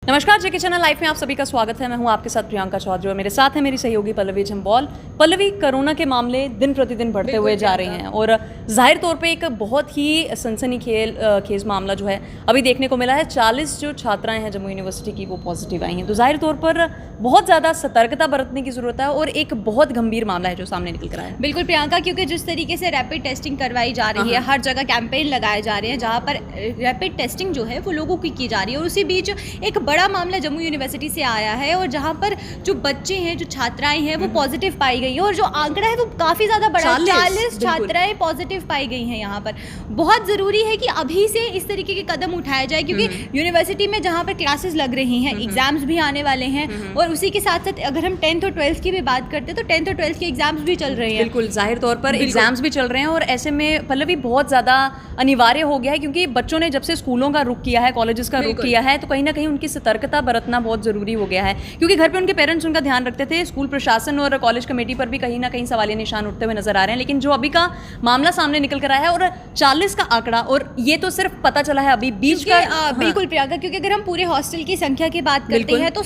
नमस्कार, जेके channel live में आप सभी का स्वागत है। मैं हूं आपके साथ प्रियंका चौधरी और मेरे साथ है मेरी सहयोगी पल्लवी जम्वाल। पल्लवी, कोरोना के मामले दिन प्रतिदिन बढ़ते हुए जा रहे हैं और जाहिर तौर पे एक बहुत ही सनसनीखेज मामला जो है अभी देखने को मिला है। 40 जो छात्राएं हैं जम्मू यूनिवर्सिटी की वो पॉजिटिव आई हैं, तो जाहिर तौर पर बहुत ज़्यादा सतर्कता बरतने की ज़रूरत है और एक बहुत गंभीर मामला है जो सामने निकल कर आया है। बिल्कुल प्रियंका, क्योंकि जिस तरीके से रैपिड टेस्टिंग करवाई जा रही है, हर जगह कैंपेन लगाए जा रहे हैं जहाँ पर रैपिड टेस्टिंग जो है वो लोगों की जा रही है और उसी बीच एक बड़ा मामला जम्मू यूनिवर्सिटी से आया है और जहाँ पर जो बच्चे हैं, जो छात्राएं हैं वो पॉजिटिव पाई गई है और जो आंकड़ा है वो काफ़ी ज़्यादा बड़ा, 40 छात्राएं पॉजिटिव पाई गई हैं यहाँ पर। बहुत ज़रूरी है कि अभी से इस तरीके के कदम उठाए जाए क्योंकि यूनिवर्सिटी में जहाँ पर क्लासेस लग रही हैं, एग्जाम्स भी आने वाले हैं और उसी के साथ साथ अगर हम 10th और 12th की भी बात करते हैं तो 10th और 12th के एग्जाम्स भी चल रहे हैं। बिल्कुल, जाहिर तौर पर एग्जाम्स भी चल रहे हैं और ऐसे में पल्लवी बहुत ज़्यादा अनिवार्य हो गया है क्योंकि बच्चों ने जब से स्कूलों का रुख किया है, कॉलेजेस का रुख किया है, तो कहीं ना कहीं उनकी सतर्कता बरतना बहुत ज़रूरी हो गया है क्योंकि घर पे उनके पेरेंट्स उनका ध्यान रखते थे। स्कूल प्रशासन और कॉलेज कमेटी पर भी कहीं ना कहीं सवालिया निशान उठते हुए नजर आ रहे हैं, लेकिन जो अभी का मामला सामने निकल कर आया है और 40 का आंकड़ा, और ये तो सिर्फ पता चला है अभी बीच का। बिल्कुल प्रियंका, क्योंकि अगर हम पूरे हॉस्टल की संख्या की बात करते हैं तो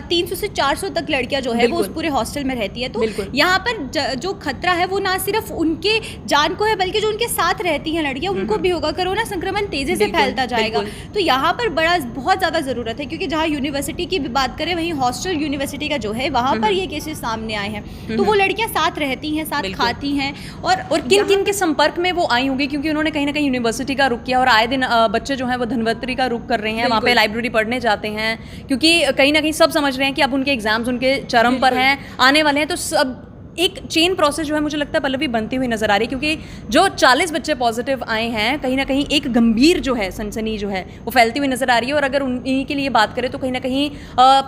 300 से 400 तक लड़कियां जो है वो उस पूरे हॉस्टल में रहती है। तो यहाँ पर जो खतरा है वो ना सिर्फ उनके जान को है बल्कि जो उनके साथ रहती हैं लड़कियां उनको भी होगा। कोरोना संक्रमण तेजी से फैलता जाएगा, तो यहाँ पर बहुत ज्यादा जरूरत है क्योंकि जहाँ यूनिवर्सिटी की भी बात करें वहीं हॉस्टल यूनिवर्सिटी का जो है वहाँ पर ये केसेस सामने आए हैं। तो वो लड़कियां साथ रहती हैं, साथ खाती हैं और किन किन के संपर्क में वो आई होंगी क्योंकि उन्होंने कहीं ना कहीं यूनिवर्सिटी का रुख किया और आए दिन बच्चे जो हैं वो धनवंतरी का रुख कर रहे हैं, वहाँ पे लाइब्रेरी पढ़ने जाते हैं क्योंकि कहीं ना कहीं सब समझ रहे हैं कि अब उनके एग्जाम्स उनके चरम पर हैं, आने वाले हैं। तो सब एक चेन प्रोसेस जो है मुझे लगता है पल्लवी बनती हुई नजर आ रही है क्योंकि जो 40 बच्चे पॉजिटिव आए हैं कहीं ना कहीं एक गंभीर जो है सनसनी जो है वो फैलती हुई नजर आ रही है। और अगर उन्हीं के लिए बात करें तो कहीं ना कहीं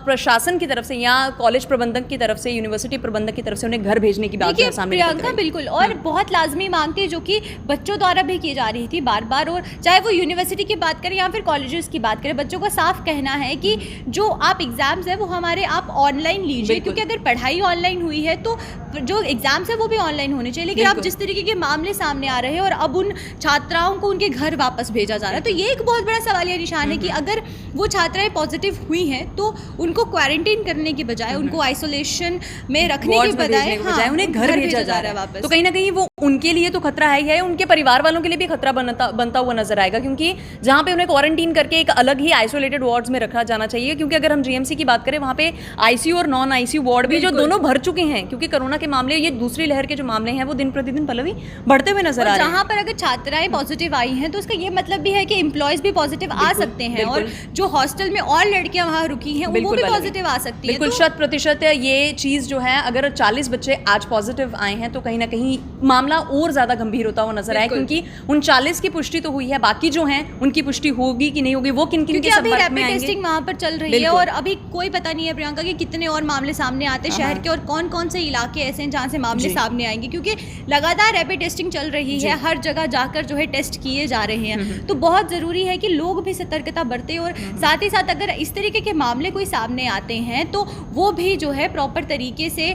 प्रशासन की तरफ से या कॉलेज प्रबंधक की तरफ से, यूनिवर्सिटी प्रबंधक की तरफ से उन्हें घर भेजने की बात सामने प्रियंका बिल्कुल, और बहुत लाजमी मांग थी जो कि बच्चों द्वारा भी की जा रही थी बार बार। और चाहे वो यूनिवर्सिटी की बात करें या फिर कॉलेजेस की बात करें, बच्चों का साफ कहना है कि जो आप एग्जाम्स है वो हमारे आप ऑनलाइन लीजिए क्योंकि अगर पढ़ाई ऑनलाइन हुई है तो जो एग्जाम्स है वो भी ऑनलाइन होने चाहिए। लेकिन अब जिस तरीके के मामले सामने आ रहे हैं और अब उन छात्राओं को उनके घर वापस भेजा जा रहा है, तो ये एक बहुत बड़ा सवालिया निशान है कि अगर वो छात्राएं पॉजिटिव हुई हैं तो उनको क्वारंटीन करने की बजाय, उनको आइसोलेशन में रखने की बजाय उन्हें घर भेजा जा रहा है वापस। तो कहीं ना कहीं वो उनके लिए तो खतरा है ही है, उनके परिवार वालों के लिए भी खतरा बनता हुआ नजर आएगा क्योंकि जहाँ पे उन्हें क्वारंटीन करके एक अलग ही आइसोलेटेड वार्ड्स में रखा जाना चाहिए। क्योंकि अगर हम जीएमसी की बात करें वहाँ पे आईसीयू और नॉन आईसीयू वार्ड भी जो दोनों भर चुके हैं क्योंकि कोरोना के मामले, ये दूसरी लहर के जो मामले हैं वो दिन प्रतिदिन पल्लवी बढ़ते हुए नजर आ रहे हैं। जहाँ पर अगर छात्राएं पॉजिटिव आई हैं तो उसका ये मतलब भी है कि एम्प्लॉयज भी पॉजिटिव आ सकते हैं और जो हॉस्टल में और लड़कियां वहाँ रुकी हैं वो भी पॉजिटिव आ सकती है। बिल्कुल 100% ये चीज जो है, अगर 40 बच्चे आज पॉजिटिव आए हैं तो कहीं ना कहीं मामला और ज्यादा गंभीर होता हुआ नजर आए क्योंकि उन 40 की पुष्टि तो हुई है, बाकी जो हैं उनकी पुष्टि होगी कि नहीं होगी वो किन किन के संपर्क में आएंगे। टेस्टिंग वहाँ पर चल रही है और अभी कोई पता नहीं है प्रियंका कि कितने और मामले सामने आते हैं शहर के और कौन कौन से इलाके ऐसे हैं जहाँ से मामले सामने आएंगे क्योंकि लगातार रैपिड टेस्टिंग चल रही है, हर जगह जाकर जो है टेस्ट किए जा रहे हैं। तो बहुत ज़रूरी है कि लोग भी सतर्कता बरतें और साथ ही साथ अगर इस तरीके के मामले कोई सामने आते हैं तो वो भी जो है प्रॉपर तरीके से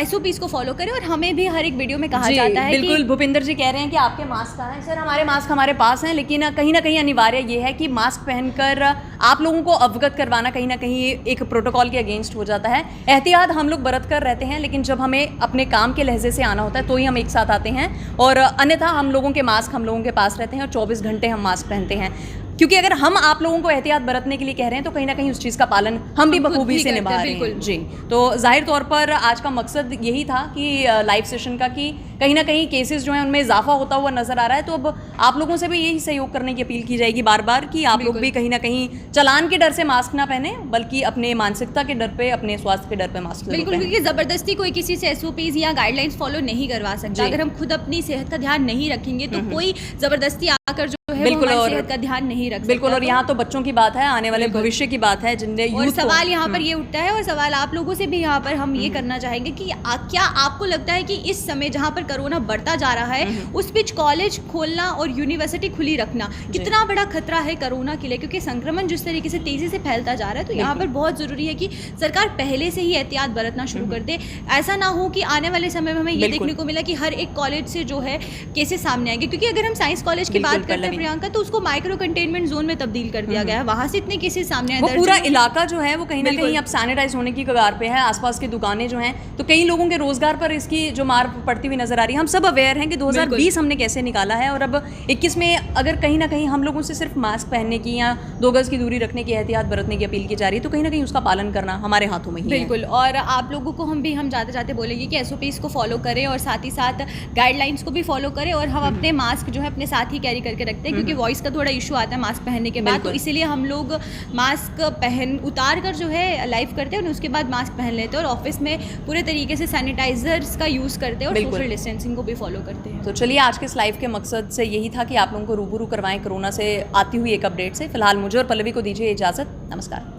SOPs को फॉलो करें। और हमें भी हर एक वीडियो में कहा जाता है बिल्कुल, भूपिंदर जी कह रहे हैं कि आपके मास्क कहाँ हैं? सर, हमारे मास्क हमारे पास हैं, लेकिन कहीं ना कहीं अनिवार्य ये है कि मास्क पहनकर आप लोगों को अवगत करवाना कहीं ना कहीं एक प्रोटोकॉल के अगेंस्ट हो जाता है। एहतियात हम लोग बरत कर रहते हैं लेकिन जब हमें अपने काम के लहजे से आना होता है तो ही हम एक साथ आते हैं और अन्यथा हम लोगों के मास्क हम लोगों के पास रहते हैं और 24 घंटे हम मास्क पहनते हैं क्योंकि अगर हम आप लोगों को एहतियात बरतने के लिए कह रहे हैं तो कहीं ना कहीं उस चीज़ का पालन हम भी बखूबी से निभा रहे हैं। जी, तो जाहिर तौर पर आज का मकसद यही था कि लाइव सेशन का कि कहीं ना कहीं केसेस जो हैं उनमें इजाफा होता हुआ नजर आ रहा है। तो अब आप लोगों से भी यही सहयोग करने की अपील की जाएगी बार बार कि आप लोग भी कहीं ना कहीं चालान के डर से मास्क ना पहने बल्कि अपने मानसिकता के डर पे, अपने स्वास्थ्य के डर पे मास्क बिल्कुल, क्योंकि जबरदस्ती कोई किसी से SOPs या गाइडलाइंस फॉलो नहीं करवा सकता। अगर हम खुद अपनी सेहत का ध्यान नहीं रखेंगे तो कोई जबरदस्ती आकर जो है बिल्कुल हमारी सेहत का ध्यान नहीं रख सकता। बिल्कुल, और यहाँ तो बच्चों की बात है, आने वाले भविष्य की बात है जिन्हें और सवाल यहाँ पर ये उठता है और सवाल आप लोगों से भी यहाँ पर हम ये करना चाहेंगे कि क्या आपको लगता है कि इस समय जहाँ पर कोरोना बढ़ता जा रहा है, उस बीच कॉलेज खोलना और यूनिवर्सिटी खुली रखना कितना बड़ा खतरा है कोरोना के लिए, क्योंकि संक्रमण जिस तरीके से तेजी से फैलता जा रहा है। तो यहाँ पर बहुत ज़रूरी है कि सरकार पहले से ही एहतियात बरतना शुरू कर दे। ऐसा ना हो कि आने वाले समय में हमें ये देखने को मिला कि हर एक कॉलेज से जो है केसेस सामने आएंगे, क्योंकि अगर हम साइंस कॉलेज की बात करते हैं प्रियंका, तो उसको माइक्रो कंटेनमेंट जोन में तब्दील कर दिया गया है, वहाँ से इतने केसेस सामने आए। वो पूरा इलाका जो है वो कहीं ना कहीं अब सैनिटाइज होने की कगार पे है, आसपास की दुकानें जो हैं, तो कई लोगों के रोजगार पर इसकी जो मार पड़ती हुई नजर आ रही है। हम सब अवेयर हैं कि 2020 हमने कैसे निकाला है, और अब 21 में अगर कहीं ना कहीं हम लोगों से सिर्फ मास्क पहनने की या 2 गज की दूरी रखने की एहतियात बरतने की अपील की जा रही है, तो कहीं ना कहीं उसका पालन करना हमारे हाथों में ही है। बिल्कुल, और आप लोगों को हम जाते जाते बोलेंगे कि SOPs को फॉलो करें और साथ ही साथ गाइडलाइंस को भी फॉलो करें, और हम अपने मास्क जो है अपने साथ ही कैरी करके रखते हैं, क्योंकि वॉइस का थोड़ा इशू आता है मास्क पहनने के बाद, तो इसीलिए हम लोग मास्क उतार कर जो है लाइव करते हैं और उसके बाद मास्क पहन लेते हैं, और ऑफिस में पूरे तरीके से सैनिटाइजर्स का यूज़ करते हैं और सोशल डिस्टेंसिंग को भी फॉलो करते हैं। तो चलिए, आज के इस लाइव के मकसद से यही था कि आप लोगों को रूबरू करवाएं कोरोना से आती हुई एक अपडेट से। फिलहाल मुझे और पल्लवी को दीजिए इजाज़त। नमस्कार।